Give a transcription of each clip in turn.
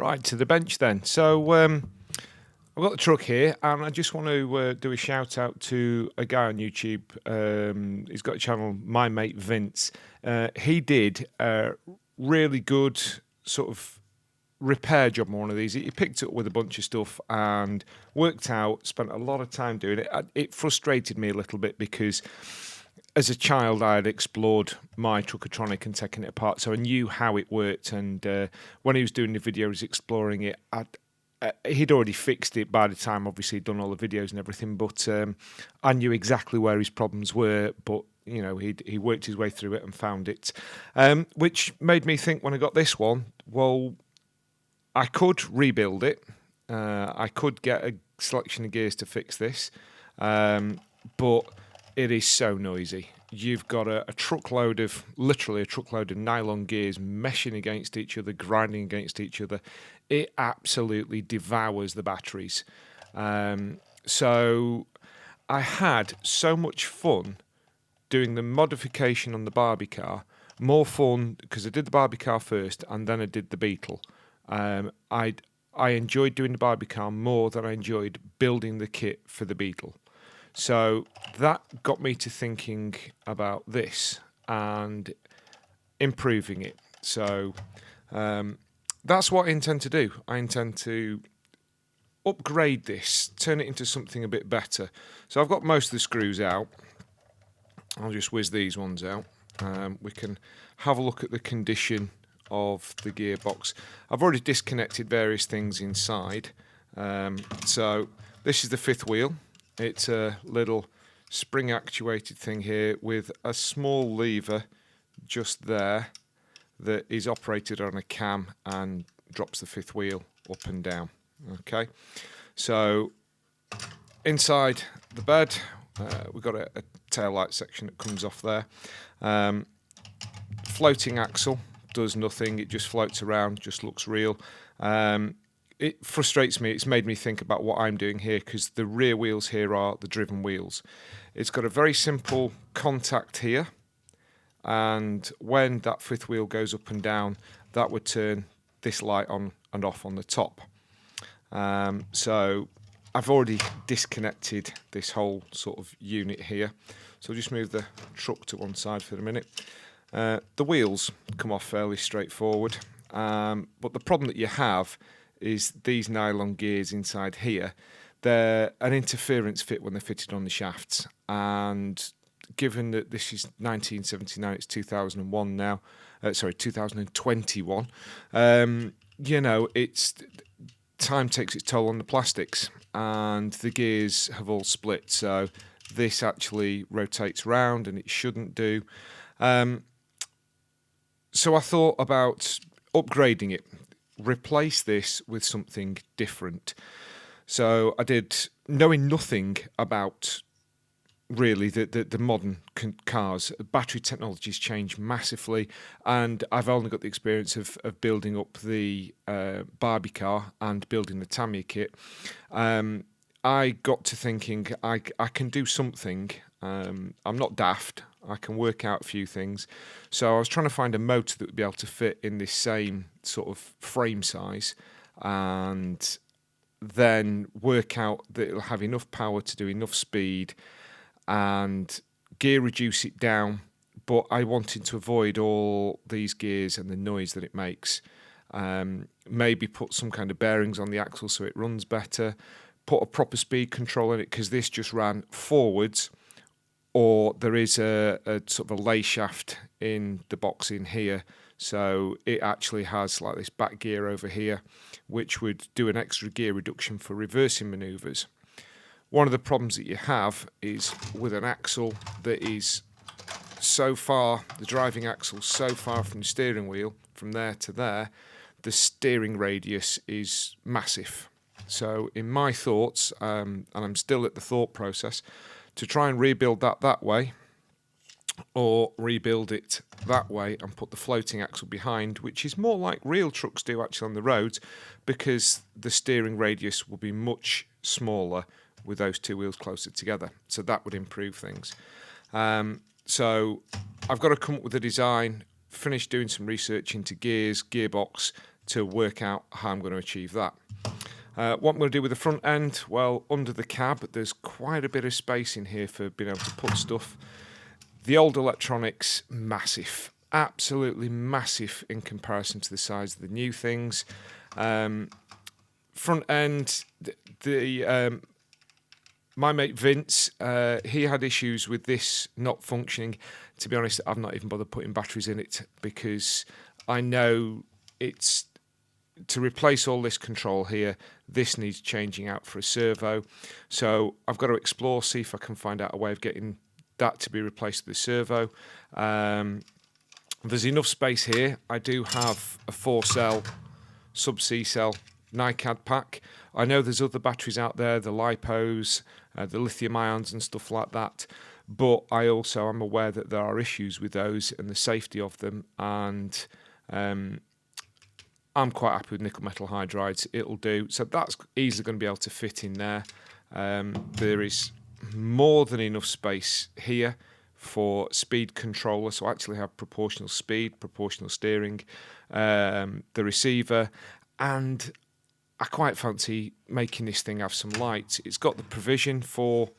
Right, to the bench then. So I've got the truck here, and I just want to do a shout out to a guy on YouTube. He's got a channel, My Mate Vince. He did a really good sort of repair job on one of these. He picked it up with a bunch of stuff and worked out, spent a lot of time doing it. It frustrated me a little bit because as a child, I had explored my Truckertronic and taken it apart, so I knew how it worked. And when he was doing the video, he was exploring it. He'd already fixed it by the time, obviously, he'd done all the videos and everything. But I knew exactly where his problems were. But you know, he worked his way through it and found it, which made me think when I got this one, well, I could rebuild it. I could get a selection of gears to fix this, but it is so noisy. You've got literally a truckload of nylon gears meshing against each other, grinding against each other. It absolutely devours the batteries. So I had so much fun doing the modification on the Barbie car. More fun because I did the Barbie car first and then I did the Beetle. I enjoyed doing the Barbie car more than I enjoyed building the kit for the Beetle. So that got me to thinking about this and improving it. So that's what I intend to do. I intend to upgrade this, turn it into something a bit better. So I've got most of the screws out. I'll just whiz these ones out. We can have a look at the condition of the gearbox. I've already disconnected various things inside. So this is the fifth wheel. It's a little spring actuated thing here with a small lever just there that is operated on a cam and drops the fifth wheel up and down. Okay, so inside the bed we've got a tail light section that comes off there. Floating axle does nothing, it just floats around, just looks real. It frustrates me. It's made me think about what I'm doing here because the rear wheels here are the driven wheels. It's got a very simple contact here, and when that fifth wheel goes up and down, that would turn this light on and off on the top. So I've already disconnected this whole sort of unit here. So I'll just move the truck to one side for a minute. The wheels come off fairly straightforward, but the problem that you have is these nylon gears inside here. They're an interference fit when they're fitted on the shafts, and given that this is 1979, it's 2001 now, 2021, you know, it's time takes its toll on the plastics, and the gears have all split, so this actually rotates round and it shouldn't do. So I thought about upgrading it, replace this with something different. So I did, knowing nothing about really the modern cars. Battery technology's changed massively, and I've only got the experience of building up the Barbie car and building the Tamiya kit. I got to thinking I can do something. I'm not daft. I can work out a few things. So I was trying to find a motor that would be able to fit in this same sort of frame size, and then work out that it'll have enough power to do enough speed and gear reduce it down. But I wanted to avoid all these gears and the noise that it makes. Maybe put some kind of bearings on the axle so it runs better. Put a proper speed control in it, because this just ran forwards, or there is a sort of a lay shaft in the box in here, so it actually has like this back gear over here, which would do an extra gear reduction for reversing manoeuvres. One of the problems that you have is with an axle that is so far, the driving axle so far from the steering wheel, from there to there, the steering radius is massive. So in my thoughts, and I'm still at the thought process, to try and rebuild that way, or rebuild it that way and put the floating axle behind, which is more like real trucks do actually on the roads, because the steering radius will be much smaller with those two wheels closer together. So that would improve things. So I've got to come up with a design, finish doing some research into gears, gearbox, to work out how I'm going to achieve that. What I'm going to do with the front end, well, under the cab, there's quite a bit of space in here for being able to put stuff. The old electronics, massive, absolutely massive in comparison to the size of the new things. Front end, my mate Vince, he had issues with this not functioning. To be honest, I've not even bothered putting batteries in it because I know it's to replace all this control here. This needs changing out for a servo. So I've got to explore, see if I can find out a way of getting that to be replaced with a servo. There's enough space here. I do have a 4-cell sub-C cell NiCad pack. I know there's other batteries out there, the lipos, the lithium ions and stuff like that, but I also am aware that there are issues with those and the safety of them, and I'm quite happy with nickel metal hydrides. It'll do. So that's easily going to be able to fit in there. There is more than enough space here for speed controller, so I actually have proportional speed, proportional steering, the receiver, and I quite fancy making this thing have some lights. It's got the provision for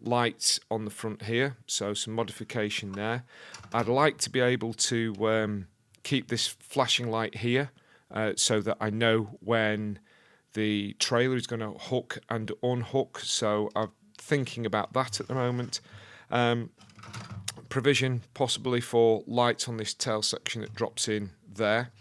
lights on the front here, so some modification there. I'd like to be able to keep this flashing light here so that I know when the trailer is going to hook and unhook, so I'm thinking about that at the moment. Provision possibly for lights on this tail section that drops in there.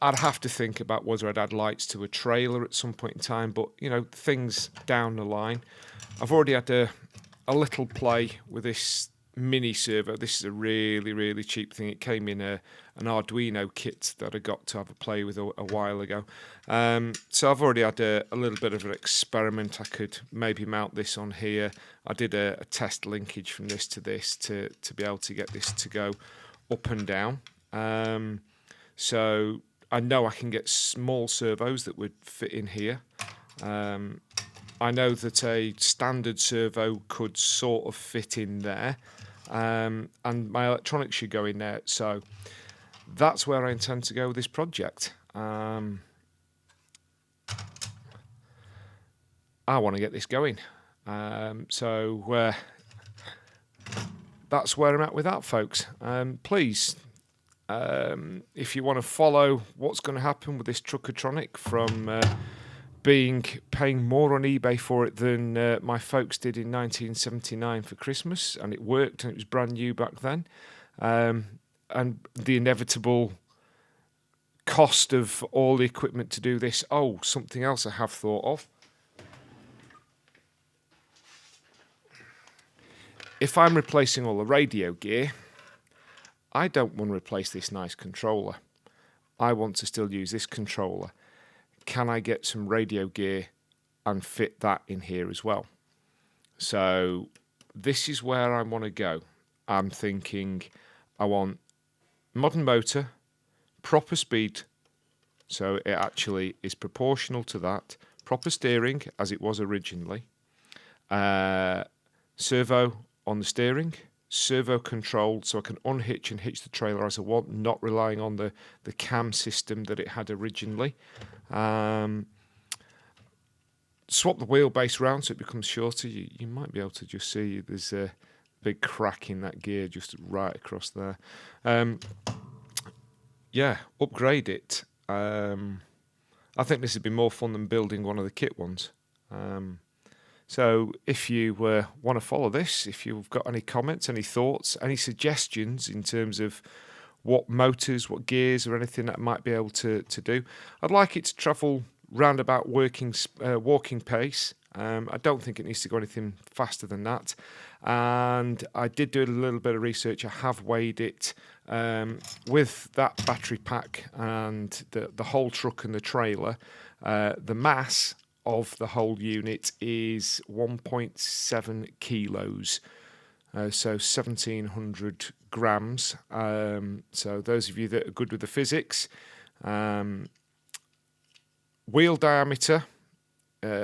I'd have to think about whether I'd add lights to a trailer at some point in time, but you know, things down the line. I've already had a little play with this mini servo. This is a really, really cheap thing. It came in an Arduino kit that I got to have a play with a while ago. So I've already had a little bit of an experiment. I could maybe mount this on here. I did a test linkage from this to be able to get this to go up and down. So I know I can get small servos that would fit in here. I know that a standard servo could sort of fit in there, and my electronics should go in there. So that's where I intend to go with this project. I want to get this going. So that's where I'm at with that, folks. Please, if you want to follow what's going to happen with this Truckertronic from paying more on eBay for it than my folks did in 1979 for Christmas, and it worked and it was brand new back then, and the inevitable cost of all the equipment to do this. Oh, something else I have thought of. If I'm replacing all the radio gear, I don't want to replace this nice controller. I want to still use this controller. Can I get some radio gear and fit that in here as well? So this is where I want to go. I'm thinking I want modern motor, proper speed, so it actually is proportional to that, proper steering as it was originally, servo on the steering, servo controlled so I can unhitch and hitch the trailer as I want, not relying on the cam system that it had originally. Swap the wheelbase around so it becomes shorter. You might be able to just see there's a big crack in that gear just right across there. Yeah, upgrade it. I think this would be more fun than building one of the kit ones. So if you want to follow this, if you've got any comments, any thoughts, any suggestions in terms of what motors, what gears or anything that I might be able to do, I'd like it to travel round about walking pace. I don't think it needs to go anything faster than that. And I did do a little bit of research. I have weighed it with that battery pack and the whole truck and the trailer. The mass of the whole unit is 1.7 kilos, so 1,700 grams. So those of you that are good with the physics, wheel diameter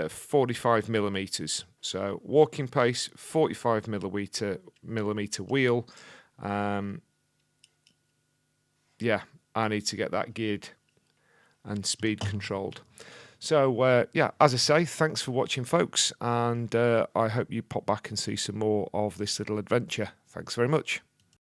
45 millimeters. So walking pace 45 millimeter wheel. Yeah, I need to get that geared and speed controlled. So, yeah, as I say, thanks for watching, folks, and I hope you pop back and see some more of this little adventure. Thanks very much.